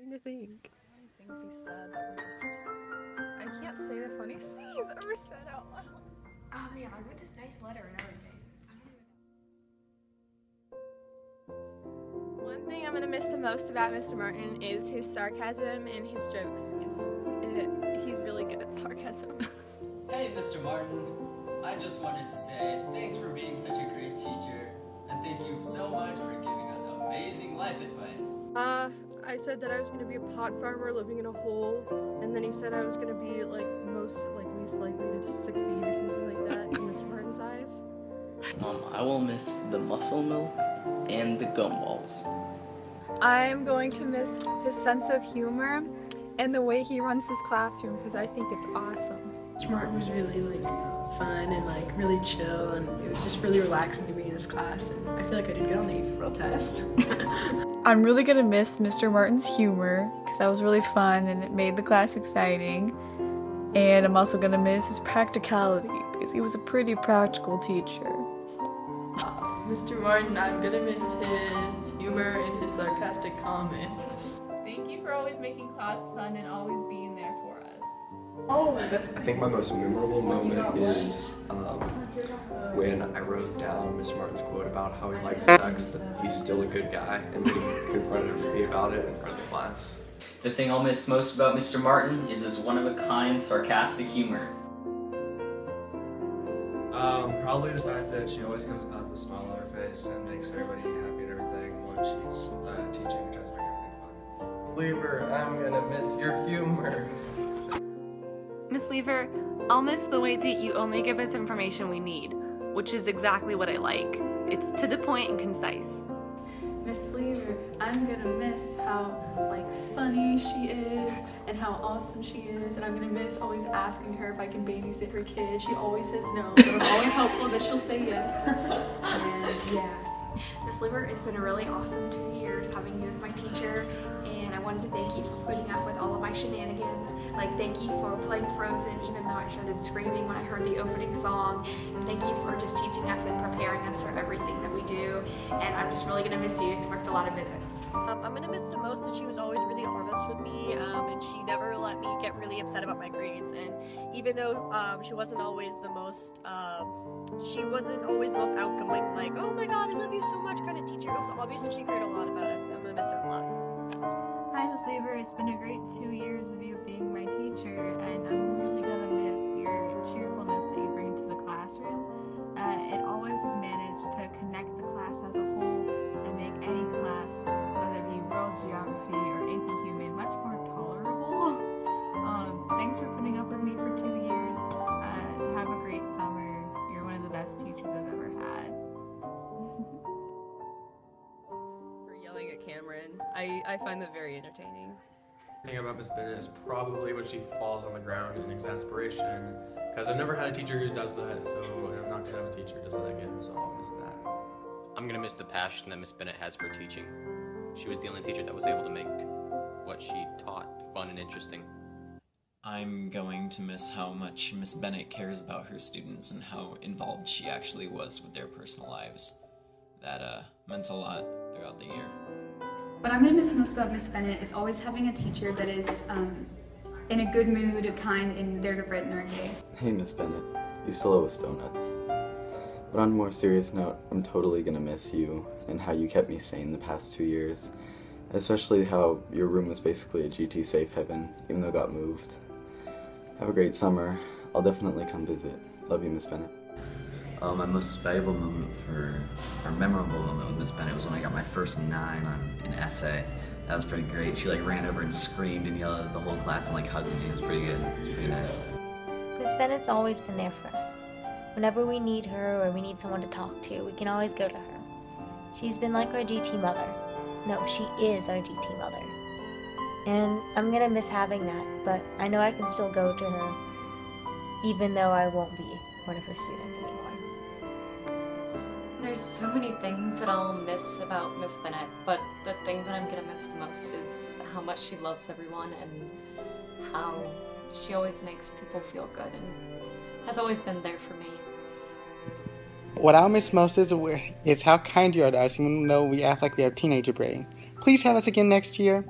trying to think. Things he said that were just... I can't say the funniest thing he's ever said out loud. Oh man, I wrote this nice letter and everything. One thing I'm gonna miss the most about Mr. Martin is his sarcasm and his jokes, because he's really good at sarcasm. Hey, Mr. Martin. I just wanted to say thanks for being such a great teacher, and thank you so much for giving us amazing life advice. I said that I was going to be a pot farmer living in a hole, and then he said I was going to be least likely to succeed or something like that in Mr. Martin's eyes. I will miss the muscle milk and the gumballs. I'm going to miss his sense of humor and the way he runs his classroom, because I think it's awesome. Mr. Martin was really fun and really chill, and it was just really relaxing to be in his class, and I feel like I did good on the real test. I'm really gonna miss Mr. Martin's humor because that was really fun and it made the class exciting. And I'm also gonna miss his practicality because he was a pretty practical teacher. Mr. Martin, I'm gonna miss his humor and his sarcastic comments. Thank you for always making class fun and always being there for us. I think my most memorable moment is when I wrote down Mr. Martin's quote about how he likes sex, but he's still a good guy, and then he confronted me about it in front of the class. The thing I'll miss most about Mr. Martin is his one-of-a-kind sarcastic humor. Probably the fact that she always comes with a smile on her face and makes everybody happy and everything when she's teaching and tries to make everything fun. Lever, I'm gonna miss your humor. Miss Lever, I'll miss the way that you only give us information we need, which is exactly what I like. It's to the point and concise. Miss Lever, I'm gonna miss how funny she is and how awesome she is, and I'm gonna miss always asking her if I can babysit her kid. She always says no, but I'm always hopeful that she'll say yes. And yeah. Miss Liver, it's been a really awesome 2 years having you as my teacher, and I wanted to thank you for putting up with all of my shenanigans. Thank you for playing Frozen even though I started screaming when I heard the opening song, and thank you for just teaching us and preparing us for everything that we do, and I'm just really going to miss you. Expect a lot of visits. I'm going to miss the most that she was always really honest with me, and she never let me get really upset about my grades, and even though she wasn't always the most outgoing, oh my god, I love you so much kind of teacher. It was obvious that she cared a lot about us. I'm going to miss her a lot. Hi, Miss Lever. It's been a great 2 years of you being my teacher, and I'm really going to miss your cheerfulness that you bring to the classroom. It always has managed to connect the class as a whole and make any class, whether it be world geography or AP Human, much more tolerable. Thanks for putting up with me for 2 years. Have a great summer. You're one of the best teachers I've ever had. For yelling at Cameron, I find that very entertaining. The thing about Miss Bennett is probably when she falls on the ground in exasperation, because I've never had a teacher who does that, so I'm not going to have a teacher who does that again, so I'll miss that. I'm going to miss the passion that Miss Bennett has for teaching. She was the only teacher that was able to make what she taught fun and interesting. I'm going to miss how much Miss Bennett cares about her students and how involved she actually was with their personal lives. That meant a lot throughout the year. What I'm going to miss most about Miss Bennett is always having a teacher that is in a good mood, kind, and there to brighten our day. Hey Miss Bennett, you still owe us donuts. But on a more serious note, I'm totally going to miss you and how you kept me sane the past 2 years. Especially how your room was basically a GT safe haven, even though it got moved. Have a great summer. I'll definitely come visit. Love you, Miss Bennett. My most valuable moment or memorable moment with Miss Bennett was when I got my first 9 on an essay. That was pretty great. She ran over and screamed and yelled at the whole class and hugged me. It was pretty good. It was pretty nice. Miss Bennett's always been there for us. Whenever we need her or we need someone to talk to, we can always go to her. She's been like our GT mother. No, she is our GT mother. And I'm gonna miss having that, but I know I can still go to her, even though I won't be one of her students anymore. There's so many things that I'll miss about Miss Bennett, but the thing that I'm gonna miss the most is how much she loves everyone and how she always makes people feel good and has always been there for me. What I'll miss most is how kind you are to us even though we act like we have teenager brain. Please have us again next year.